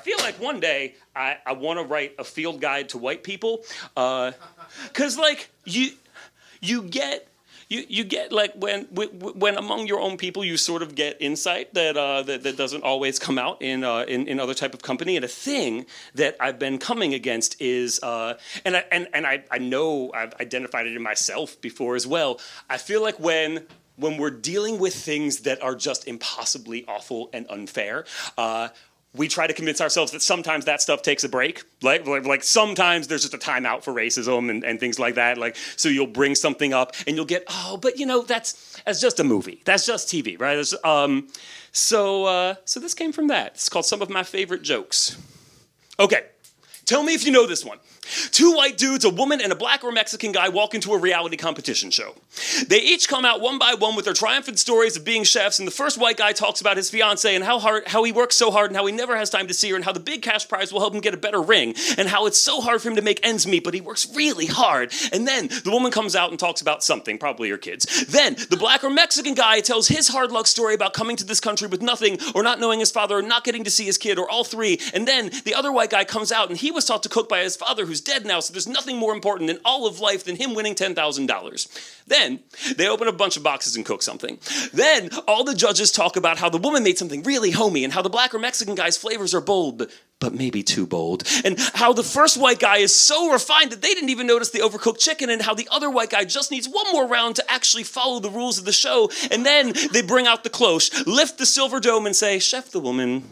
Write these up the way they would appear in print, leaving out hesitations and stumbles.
feel like one day I want to write a field guide to white people, because like you get. You get like when among your own people you sort of get insight that doesn't always come out in other type of company. And a thing that I've been coming against is and I know I've identified it in myself before as well. I feel like when we're dealing with things that are just impossibly awful and unfair, we try to convince ourselves that sometimes that stuff takes a break. Like sometimes there's just a timeout for racism and things like that. Like, so you'll bring something up and you'll get, oh, but you know, that's just a movie. That's just TV, right? So this came from that. It's called Some of My Favorite Jokes. Okay, tell me if you know this one. Two white dudes, a woman, and a black or Mexican guy walk into a reality competition show. They each come out one by one with their triumphant stories of being chefs, and the first white guy talks about his fiancée and how he works so hard and how he never has time to see her, and how the big cash prize will help him get a better ring, and how it's so hard for him to make ends meet, but he works really hard. And then the woman comes out and talks about something, probably her kids. Then the black or Mexican guy tells his hard luck story about coming to this country with nothing, or not knowing his father, or not getting to see his kid, or all three. And then the other white guy comes out and he was taught to cook by his father, who's dead now, so there's nothing more important in all of life than him winning $10,000. Then they open a bunch of boxes and cook something. Then all the judges talk about how the woman made something really homey, and how the black or Mexican guy's flavors are bold, but maybe too bold. And how the first white guy is so refined that they didn't even notice the overcooked chicken, and how the other white guy just needs one more round to actually follow the rules of the show. And then they bring out the cloche, lift the silver dome, and say, "Chef the woman,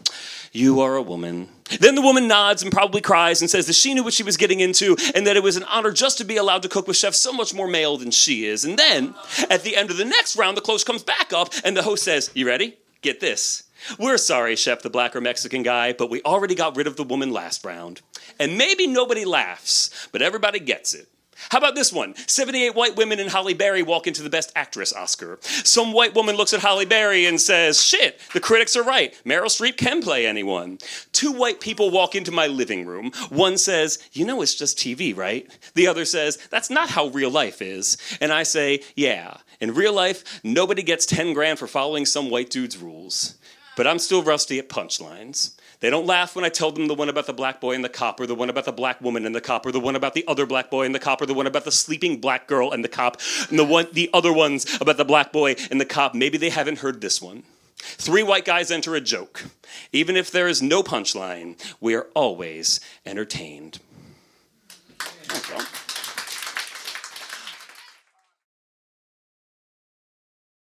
you are a woman." Then the woman nods and probably cries and says that she knew what she was getting into, and that it was an honor just to be allowed to cook with chefs so much more male than she is. And then, at the end of the next round, the cloche comes back up, and the host says, "You ready? Get this. We're sorry, Chef the black or Mexican guy, but we already got rid of the woman last round." And maybe nobody laughs, but everybody gets it. How about this one? 78 white women and Halle Berry walk into the Best Actress Oscar. Some white woman looks at Halle Berry and says, "Shit, the critics are right. Meryl Streep can play anyone." Two white people walk into my living room. One says, "You know it's just TV, right?" The other says, "That's not how real life is." And I say, "Yeah, in real life, nobody gets 10 grand for following some white dude's rules." But I'm still rusty at punchlines. They don't laugh when I tell them the one about the black boy and the cop, or the one about the black woman and the cop, or the one about the other black boy and the cop, or the one about the sleeping black girl and the cop, and the other ones about the black boy and the cop. Maybe they haven't heard this one. Three white guys enter a joke. Even if there is no punchline, we are always entertained. Thanks, y'all.